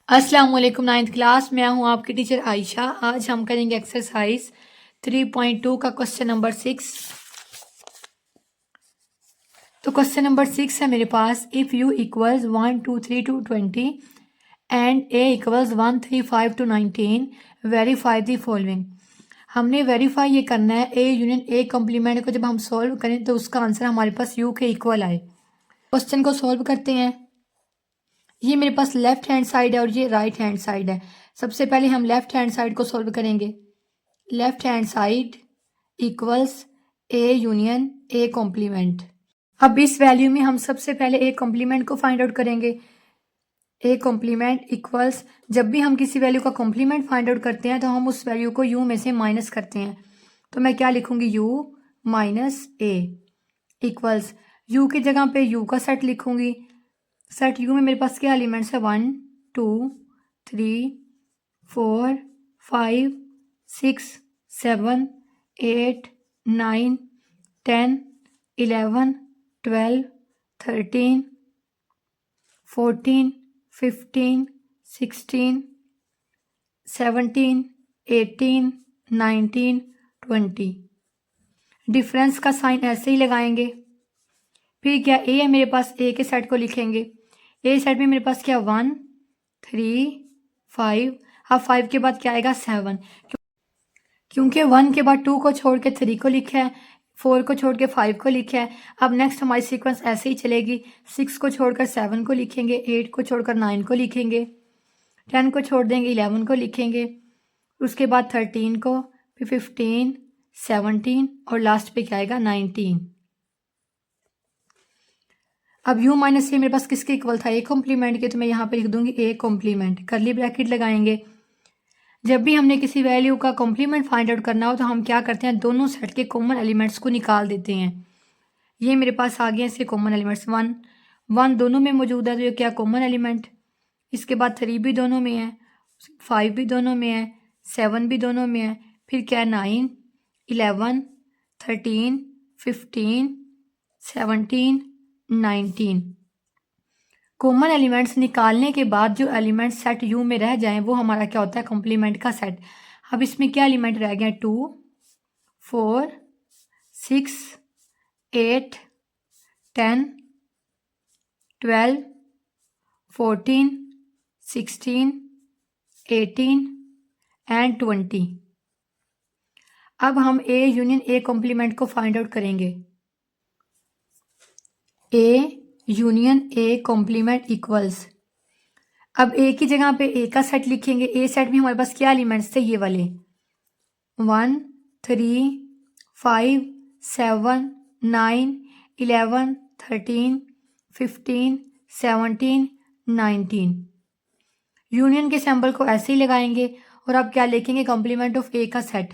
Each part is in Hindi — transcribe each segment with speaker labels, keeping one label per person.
Speaker 1: अस्सलाम वालेकुम। 9th क्लास, मैं हूं आपकी टीचर आयशा। आज हम करेंगे एक्सरसाइज 3.2 का क्वेश्चन नंबर 6। तो क्वेश्चन नंबर 6 है मेरे पास, if U equals 1 2 3 to 20 and A equals 1 3 5 to 19 verify the following. हमने वेरीफाई ये करना है ए यूनियन ए कॉम्प्लीमेंट को। जब हम सॉल्व करें तो उसका आंसर हमारे पास यू के इक्वल आए। क्वेश्चन को सॉल्व करते हैं। ये मेरे पास लेफ्ट हैंड साइड है और ये राइट हैंड साइड है। सबसे पहले हम लेफ्ट हैंड साइड को सॉल्व करेंगे। Left hand side equals A union A complement. अब इस वैल्यू में हम सबसे पहले ए कॉम्प्लीमेंट को फाइंड आउट करेंगे। ए कॉम्प्लीमेंट इक्वल्स, जब भी हम किसी वैल्यू का कॉम्प्लीमेंट फाइंड आउट करते हैं तो हम उस वैल्यू को यू में से माइनस करते हैं। तो मैं क्या लिखूंगी, you minus A equals, you की जगह पे यू का सेट लिखूंगी। सेट यू में मेरे पास क्या एलिमेंट्स है, 1 2 3 4 5 6 7 8 9 10 11 12 13 14 15 16 17 18 19 20। डिफरेंस का साइन ऐसे ही लगाएंगे। फिर क्या ए है मेरे पास, ए के सेट को लिखेंगे। ए सेट में मेरे पास क्या, 1 3 5। अब 5 के बाद क्या आएगा, 7, क्योंकि 1 के बाद 2 को छोड़ के 3 को लिखा है, 4 को छोड़ के 5 को लिखा है। अब नेक्स्ट हमारी सीक्वेंस ऐसे ही चलेगी। 6 को छोड़कर 7 को लिखेंगे, 8 को छोड़कर 9 को लिखेंगे, 10 को छोड़ देंगे, 11 को लिखेंगे, उसके बाद 13 को, फिर 15 17 और लास्ट पे क्या आएगा, 19। अब u माइनस ए मेरे पास किसके इक्वल था, ए कॉम्प्लीमेंट के। तो मैं यहाँ पे लिख दूंगी ए कॉम्प्लीमेंट, करली ब्रैकेट लगाएंगे। जब भी हमने किसी वैल्यू का कॉम्प्लीमेंट फाइंड आउट करना हो तो हम क्या करते हैं, दोनों सेट के कॉमन एलिमेंट्स को निकाल देते हैं। ये मेरे पास आ गए इसके कॉमन एलिमेंट्स। 1 दोनों में मौजूद है तो ये क्या, कॉमन एलिमेंट। इसके बाद 3 भी दोनों में है, 5 भी दोनों में है, 7 भी दोनों में है। फिर क्या, 9 11 13 15 17 19। कॉमन एलिमेंट्स निकालने के बाद जो एलिमेंट सेट यू में रह जाएं वो हमारा क्या होता है, कॉम्प्लीमेंट का सेट। अब इसमें क्या एलिमेंट रह गए, 2 4 6 8 10 12 14 16 18 एंड 20। अब हम ए यूनियन ए कॉम्प्लीमेंट को फाइंड आउट करेंगे। A union A complement equals, अब ए की जगह पे ए का सेट लिखेंगे। ए सेट में हमारे पास क्या एलिमेंट्स थे, ये वाले 1 3 5 7 9 11 13 15 17 19। यूनियन के सिंबल को ऐसे ही लगाएंगे और अब क्या लिखेंगे, कॉम्प्लीमेंट ऑफ ए का सेट।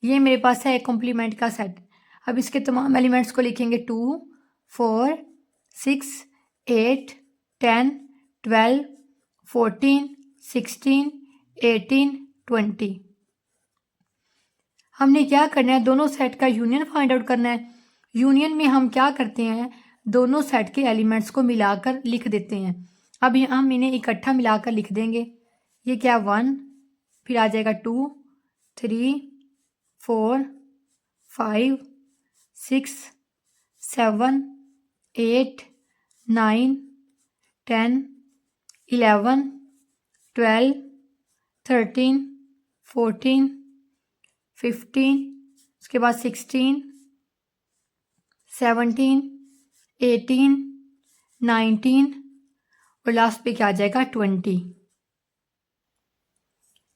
Speaker 1: ये मेरे पास है कॉम्प्लीमेंट का सेट। अब इसके तमाम एलिमेंट्स को लिखेंगे, 2 4 6 8 10 12 14 16 18 20। हमने क्या करना है, दोनों सेट का यूनियन फाइंड आउट करना है। यूनियन में हम क्या करते हैं, दोनों सेट के एलिमेंट्स को मिलाकर लिख देते हैं। अब हम इन्हें इकट्ठा मिलाकर लिख देंगे। ये क्या, 1, फिर आ जाएगा 2 3 4 5 6 7 8 9 10 11 12 13 14 15, उसके बाद 16 17 18 19 और लास्ट पे क्या आ जाएगा, 20।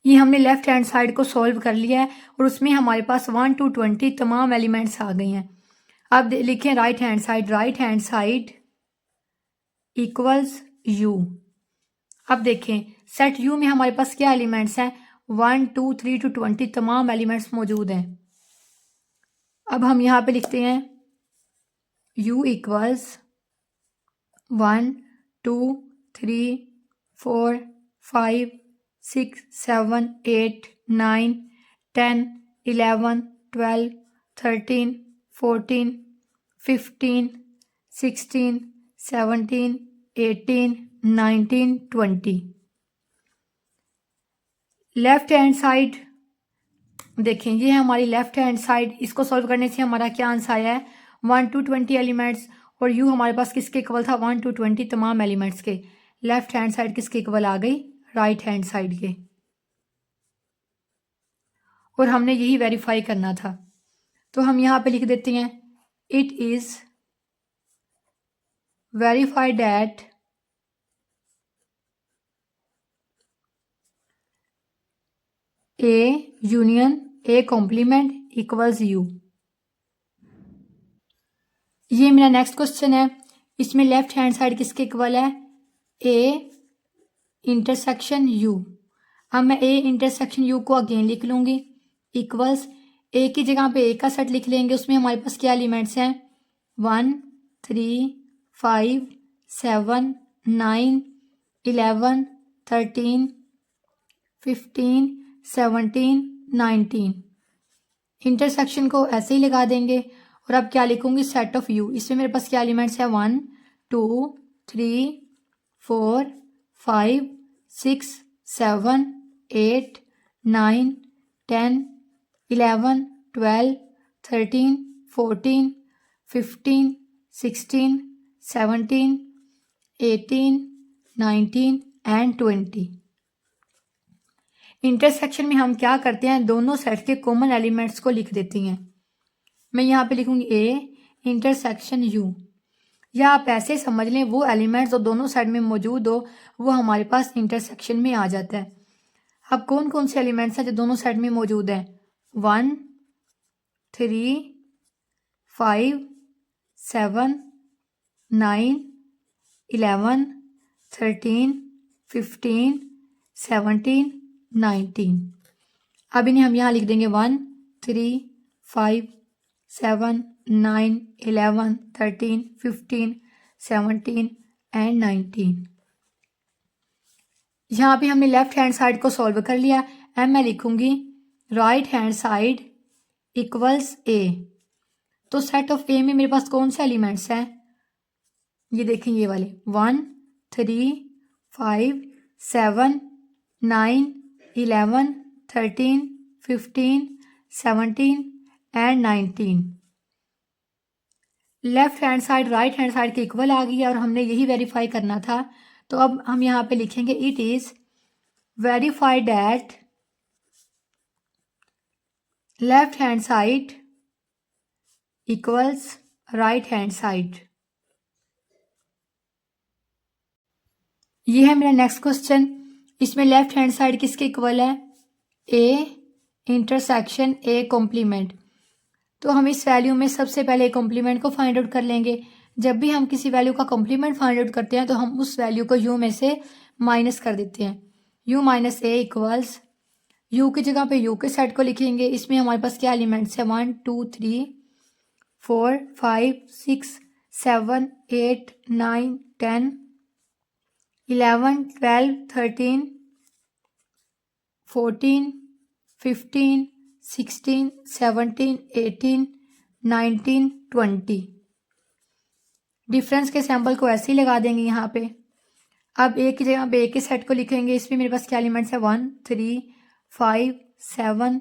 Speaker 1: ये हमने लेफ्ट हैंड साइड को सॉल्व कर लिया है और उसमें हमारे पास 1 to 20 तमाम एलिमेंट्स आ गए हैं। अब लिखें right hand side, right hand side equals you. अब देखें सेट यू में हमारे पास क्या एलिमेंट्स हैं, 1 2 3 to 20 तमाम एलिमेंट्स मौजूद हैं। अब हम यहाँ पे लिखते हैं u equals 1 2 3 4 5 6 7 8 9 10 11 12 13 14 15 16 17 18 19 20। Left hand side देखें, ये है हमारी लेफ्ट हैंड साइड। इसको सॉल्व करने से हमारा क्या आंसर आया है 1 to 20 एलिमेंट्स, और यू हमारे पास किसके इक्वल था 1 to 20 तमाम एलिमेंट्स के। लेफ्ट हैंड साइड किसके इक्वल आ गई राइट हैंड साइड के, और हमने यही वेरीफाई करना था। तो हम यहाँ पे लिख देते हैं it is verified that A union A complement equals U. ये मेरा नेक्स्ट क्वेश्चन है। इसमें लेफ्ट हैंड साइड किसके इक्वल है ए इंटरसेक्शन यू। अब मैं ए इंटरसेक्शन यू को अगेन लिख लूंगी इक्वल्स ए की जगह पे ए का सेट लिख लेंगे। उसमें हमारे पास क्या एलिमेंट्स हैं 1 3 5 7 9 11 13 15 17 19। इंटरसेक्शन को ऐसे ही लगा देंगे और अब क्या लिखूंगी सेट ऑफ यू। इसमें मेरे पास क्या एलिमेंट्स है 1 2 3 4 5 6 7 8 9 10 11 12 13 14 15 16 17 18 19 एंड 20। इंटरसेक्शन में हम क्या करते हैं दोनों सेट के कॉमन एलिमेंट्स को लिख देती हैं। मैं यहाँ पे लिखूंगी ए इंटरसेक्शन यू, या आप ऐसे समझ लें वो एलिमेंट्स जो दोनों साइड में मौजूद हो वो हमारे पास इंटरसेक्शन में आ जाता है। अब कौन कौन से एलिमेंट्स हैं जो दोनों साइड में मौजूद हैं 1 3 5 7 9 11 13 15 17 19। अब इन्हें हम यहाँ लिख देंगे 1 3 5 7 9 11 13 15 17 एंड 19। यहाँ पे हमने लेफ्ट हैंड साइड को सॉल्व कर लिया। अब मैं लिखूंगी राइट हैंड साइड इक्वल्स ए। तो सेट ऑफ ए में मेरे पास कौन से एलिमेंट्स हैं ये देखें ये वाले 1 3 5 7 9 11 13 15 17 and 19। Left hand side right hand side के इक्वल आ गई है और हमने यही वेरीफाई करना था। तो अब हम यहाँ पे लिखेंगे it is verified that left hand side equals right hand side. ये है मेरा नेक्स्ट क्वेश्चन। इसमें लेफ्ट हैंड साइड किसके इक्वल है ए इंटरसेक्शन ए कॉम्प्लीमेंट। तो हम इस वैल्यू में सबसे पहले कॉम्प्लीमेंट को फाइंड आउट कर लेंगे। जब भी हम किसी वैल्यू का कॉम्प्लीमेंट फाइंड आउट करते हैं तो हम उस वैल्यू को यू में से माइनस कर देते हैं। You minus A equals you की जगह पे यू के सेट को लिखेंगे। इसमें हमारे पास क्या एलिमेंट्स है 1 2 3 4 5 6 7 8 9 10 11 12 13 14 15 16 17 18 19 20। डिफरेंस के सैंपल को ऐसे ही लगा देंगे यहाँ पे। अब ए की जगह पे ए के सेट को लिखेंगे। इसमें मेरे पास क्या एलिमेंट्स है 1 3 5 7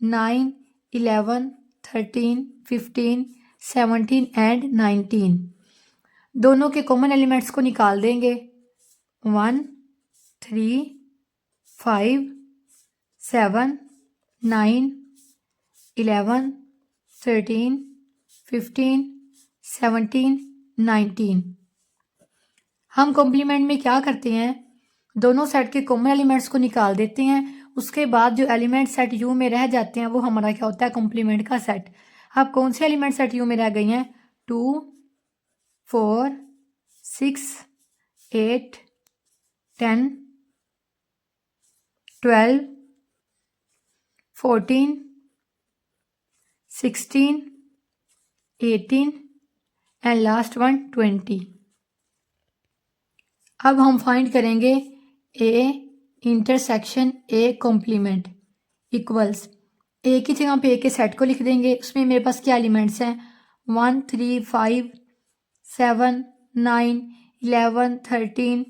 Speaker 1: 9 11 13 15 17 एंड 19। दोनों के कॉमन एलिमेंट्स को निकाल देंगे 1 3 5 7 9 11 13 15 17 19। हम कॉम्प्लीमेंट में क्या करते हैं दोनों सेट के कॉमन एलिमेंट्स को निकाल देते हैं। उसके बाद जो एलिमेंट सेट यू में रह जाते हैं वो हमारा क्या होता है कॉम्प्लीमेंट का सेट। अब कौन से एलिमेंट सेट यू में रह गई हैं 2 4 6 8 10 12 14 16 18 एंड लास्ट वन 20। अब हम फाइंड करेंगे A intersection A complement equals A की जगह पे ए के सेट को लिख देंगे। उसमें मेरे पास क्या एलिमेंट्स हैं 1 3 5 7 9 11 13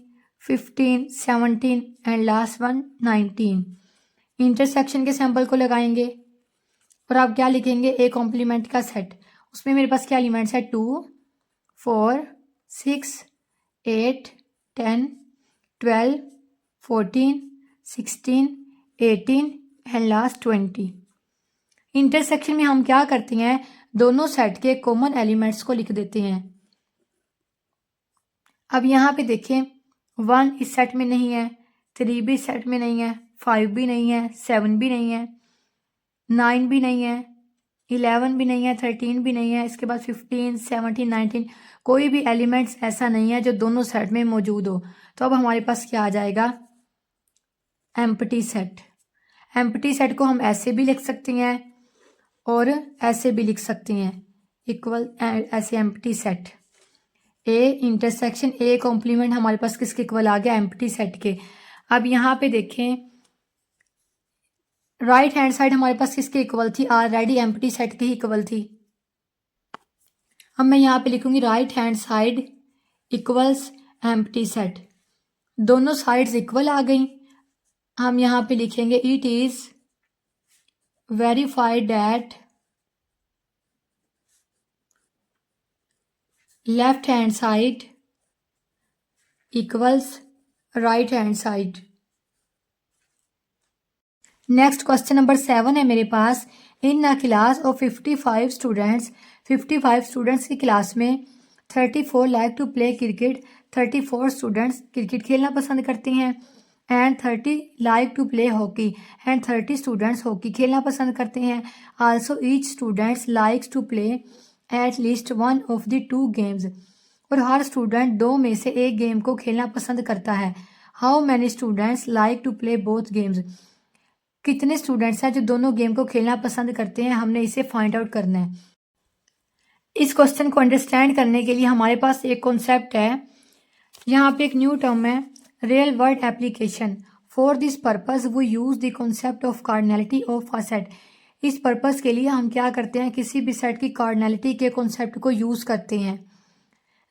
Speaker 1: 15 17 एंड लास्ट वन 19। इंटरसेक्शन के सैंपल को लगाएंगे और आप क्या लिखेंगे, ए कॉम्प्लीमेंट का सेट। उसमें मेरे पास क्या एलिमेंट्स है, 2 4 6 8 10 12 14 16 18 एंड लास्ट 20। इंटरसेक्शन में हम क्या करते हैं, दोनों सेट के कॉमन एलिमेंट्स को लिख देते हैं। अब यहाँ पे देखें 1 इस सेट में नहीं है, 3 भी सेट में नहीं है, 5 भी नहीं है, 7 भी नहीं है, 9 भी नहीं है, 11 भी नहीं है, 13 भी नहीं है, इसके बाद 15 17 19 कोई भी एलिमेंट्स ऐसा नहीं है जो दोनों सेट में मौजूद हो। तो अब हमारे पास क्या आ जाएगा, एम्प्टी सेट। एम्प्टी सेट को हम ऐसे भी लिख सकते हैं और ऐसे भी लिख सकते हैं, इक्वल ऐसे empty set. A intersection A complement हमारे पास किसके इक्वल आ गया, एम्प्टी सेट के। अब यहाँ पे देखें राइट हैंड साइड हमारे पास किसके इक्वल थी, ऑलरेडी एम्प्टी सेट के ही इक्वल थी। अब मैं यहाँ पे लिखूंगी right hand side equals empty set. दोनों साइड्स इक्वल आ गई। हम यहाँ पे लिखेंगे it is verified that left hand side equals right hand side. Next question number 7 है मेरे पास। In a class of 55 students, 55 students की क्लास में 34 like to play cricket, 34 students cricket खेलना पसंद करते हैं, and 30 like to play hockey, and 30 students hockey खेलना पसंद करते हैं। Also each students likes to play at least one of the 2 games, और हर स्टूडेंट 2 में से एक गेम को खेलना पसंद करता है। How many students like to play both games, कितने स्टूडेंट्स हैं जो दोनों गेम को खेलना पसंद करते हैं, हमने इसे फाइंड आउट करना है। इस क्वेश्चन को अंडरस्टैंड करने के लिए हमारे पास एक कॉन्सेप्ट है, यहाँ पे एक न्यू टर्म है, real word application. For this purpose we use the concept of cardinality of a set. इस पर्पस के लिए हम क्या करते हैं, किसी भी सेट की कार्डिनैलिटी के कॉन्सेप्ट को यूज करते हैं।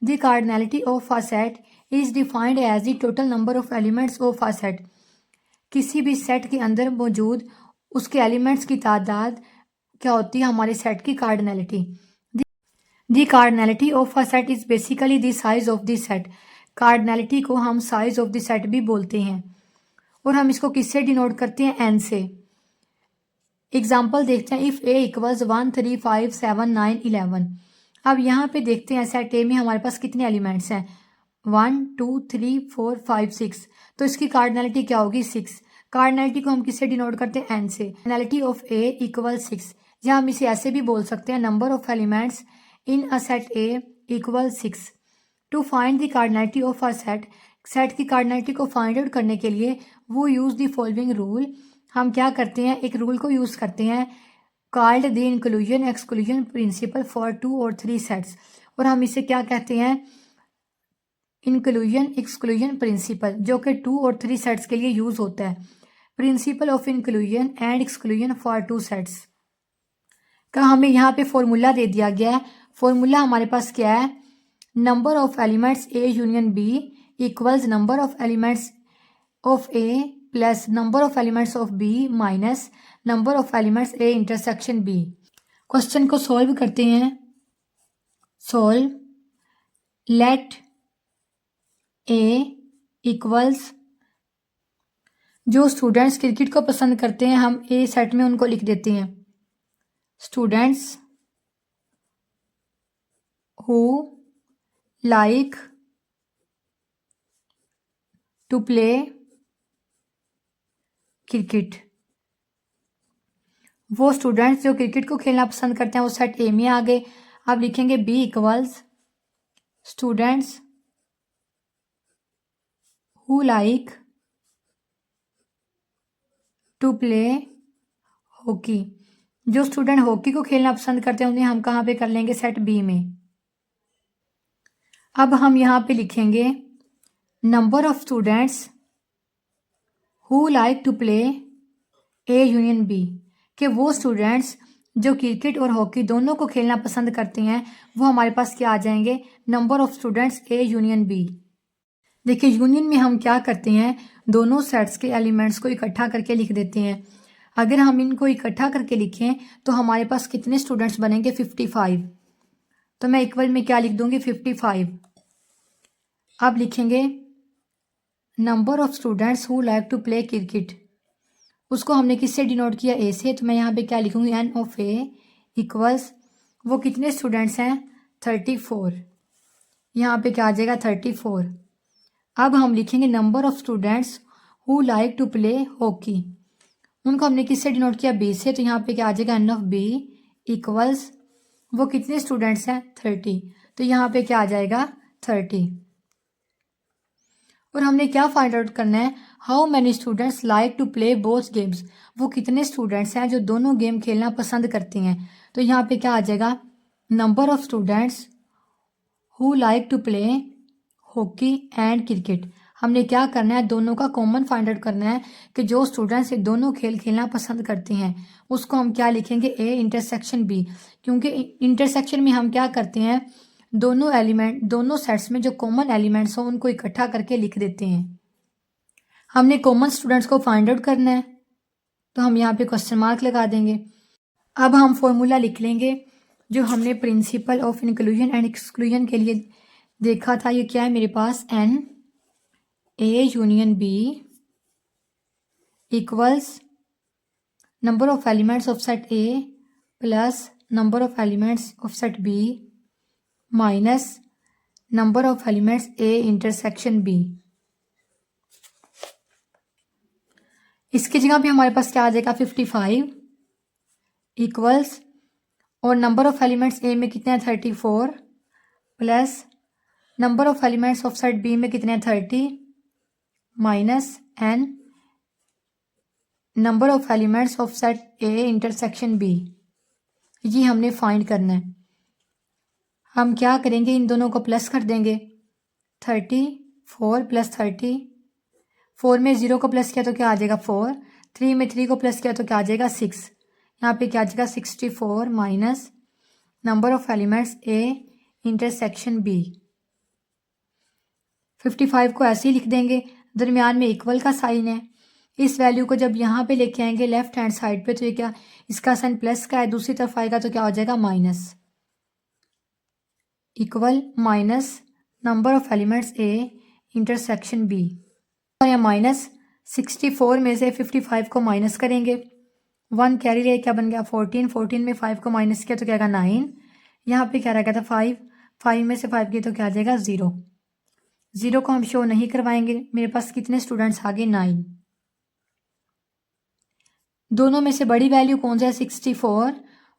Speaker 1: The cardinality of a set is defined as the total number of elements of a set. किसी भी सेट के अंदर मौजूद उसके एलिमेंट्स की तादाद क्या होती है, हमारे सेट की cardinality. The cardinality of a set is basically the size of the set. Cardinality को हम साइज ऑफ द सेट भी बोलते हैं, और हम इसको किससे डिनोट करते हैं, एन से। एग्जाम्पल देखते हैं, इफ ए इक्वल्स 1 3 5 7 9 11। अब यहाँ पे देखते हैं सेट ए में हमारे पास कितने एलिमेंट्स हैं, 1 2 3 4 5 6, तो इसकी कार्डिनैलिटी क्या होगी, 6। कार्डिनैलिटी को हम किससे डिनोट करते हैं, एन से। कार्डिनैलिटी ऑफ ए इक्वल 6, या हम इसे ऐसे भी बोल सकते हैं, number of elements in a set A equal 6। To find the cardinality of a set, set की कार्डिनैलिटी को फाइंड आउट करने के लिए वो यूज द फॉलोइंग रूल। हम क्या करते हैं, एक रूल को यूज करते हैं, called the inclusion exclusion principle for 2 और 3 सेट्स, और हम इसे क्या कहते हैं, इंक्लूजन एक्सक्लूजन प्रिंसिपल, जो कि 2 और 3 सेट्स के लिए यूज होता है। Principal of inclusion and exclusion for 2 sets का हमें यहाँ पे फॉर्मूला दे दिया गया है। फॉर्मूला हमारे पास क्या है, number of elements A union B equals number of elements of A plus number of elements of B minus number of elements A intersection B. Question को सॉल्व करते हैं। सॉल्व, लेट ए इक्वल्स, जो स्टूडेंट्स क्रिकेट को पसंद करते हैं हम ए सेट में उनको लिख देते हैं, students who like to play cricket. वो स्टूडेंट्स जो क्रिकेट को खेलना पसंद करते हैं वो सेट ए में आ गए। अब लिखेंगे B equals students who like to play hockey. जो स्टूडेंट हॉकी को खेलना पसंद करते हैं उन्हें हम कहाँ पे कर लेंगे, सेट बी में। अब हम यहाँ पे लिखेंगे number of students who like to play A union B, कि वो स्टूडेंट्स जो क्रिकेट और हॉकी दोनों को खेलना पसंद करते हैं वो हमारे पास क्या आ जाएंगे, number of students A union B. देखिए यूनियन में हम क्या करते हैं, दोनों सेट्स के एलिमेंट्स को इकट्ठा करके लिख देते हैं। अगर हम इनको इकट्ठा करके लिखें तो हमारे पास कितने स्टूडेंट्स बनेंगे 55। तो मैं इक्वल में क्या लिख दूंगी 55। अब लिखेंगे number of students who like to play cricket, उसको हमने किससे डिनोट किया ए से, तो मैं यहाँ पे क्या लिखूंगी एन ऑफ ए इक्वल्स वो कितने स्टूडेंट्स हैं 34। यहाँ पे क्या आ जाएगा 34। अब हम लिखेंगे number of students who like to play hockey, उनको हमने किससे डिनोट किया बी से, तो यहाँ पे क्या आ जाएगा एन ऑफ बी इक्वल्स वो कितने स्टूडेंट्स हैं 30। तो यहाँ पे क्या आ जाएगा 30। और हमने क्या फाइंड आउट करना है how many students like to play both games, वो कितने स्टूडेंट्स हैं जो दोनों गेम खेलना पसंद करते हैं। तो यहाँ पे क्या आ जाएगा number of students who like to play hockey and cricket. हमने क्या करना है दोनों का कॉमन फाइंड आउट करना है कि जो स्टूडेंट्स ये दोनों खेल खेलना पसंद करते हैं उसको हम क्या लिखेंगे ए इंटरसेक्शन बी, क्योंकि इंटरसेक्शन में हम क्या करते हैं दोनों एलिमेंट दोनों सेट्स में जो कॉमन एलिमेंट्स हो उनको इकट्ठा करके लिख देते हैं। हमने कॉमन स्टूडेंट्स को फाइंड आउट करना है तो हम यहाँ पे क्वेश्चन मार्क लगा देंगे। अब हम फॉर्मूला लिख लेंगे जो हमने principle of inclusion and exclusion के लिए देखा था। ये क्या है मेरे पास n A union B equals number of elements of set A plus number of elements of set B minus number of elements A intersection B. इसकी जगह पे हमारे पास क्या आ जाएगा 55 इक्वल्स और नंबर ऑफ एलिमेंट्स ए में कितने हैं 34 plus number of elements of set B में कितने हैं 30 minus N number of elements of set A intersection B. ये हमने फाइंड करना है। हम क्या करेंगे इन दोनों को प्लस कर देंगे 34 प्लस 30, 4 में 0 को प्लस किया तो क्या आ जाएगा 4, 3 में 3 को प्लस किया तो क्या आ जाएगा 6। यहाँ पे क्या आ जाएगा 64 minus number of elements A intersection B. 55 को ऐसे ही लिख देंगे, दरमियान में इक्वल का साइन है। इस वैल्यू को जब यहाँ पे लेके आएंगे लेफ्ट हैंड साइड पे तो ये क्या इसका साइन प्लस का है, दूसरी तरफ आएगा तो क्या हो जाएगा minus equal minus number of elements A intersection B. और यहाँ माइनस 64 में से 55 को माइनस करेंगे, 1 कैरी रहे क्या बन गया 14, 14 में 5 को माइनस किया तो क्या आएगा 9। यहाँ पे क्या रहेगा था 5, 5 में से 5 किया तो क्या आ जाएगा 0, 0 को हम शो नहीं करवाएंगे। मेरे पास कितने स्टूडेंट्स आ गए 9। दोनों में से बड़ी वैल्यू कौन सा है 64,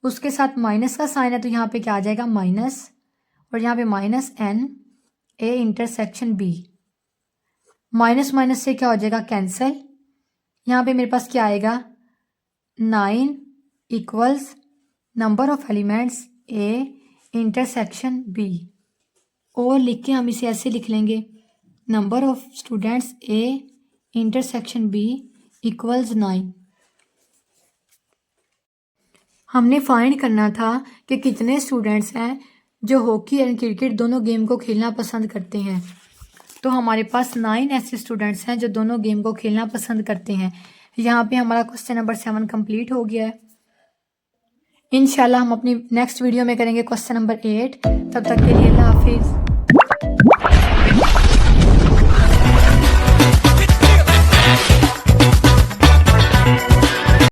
Speaker 1: उसके साथ माइनस का साइन है तो यहाँ पे क्या आ जाएगा माइनस और यहाँ पे minus N A intersection B. Minus minus से क्या हो जाएगा कैंसिल। यहाँ पे मेरे पास क्या आएगा 9 equals number of elements A intersection B. और लिख के हम इसे ऐसे लिख लेंगे number of students A intersection B equals 9। हमने फाइंड करना था कि कितने स्टूडेंट्स हैं जो हॉकी एंड क्रिकेट दोनों गेम को खेलना पसंद करते हैं। तो हमारे पास 9 ऐसे स्टूडेंट्स हैं जो दोनों गेम को खेलना पसंद करते हैं। यहाँ पे हमारा क्वेश्चन नंबर 7 कंप्लीट हो गया है। इंशाल्लाह हम अपनी नेक्स्ट वीडियो में करेंगे क्वेश्चन नंबर 8। तब तक के लिए अल्लाह हाफिज़।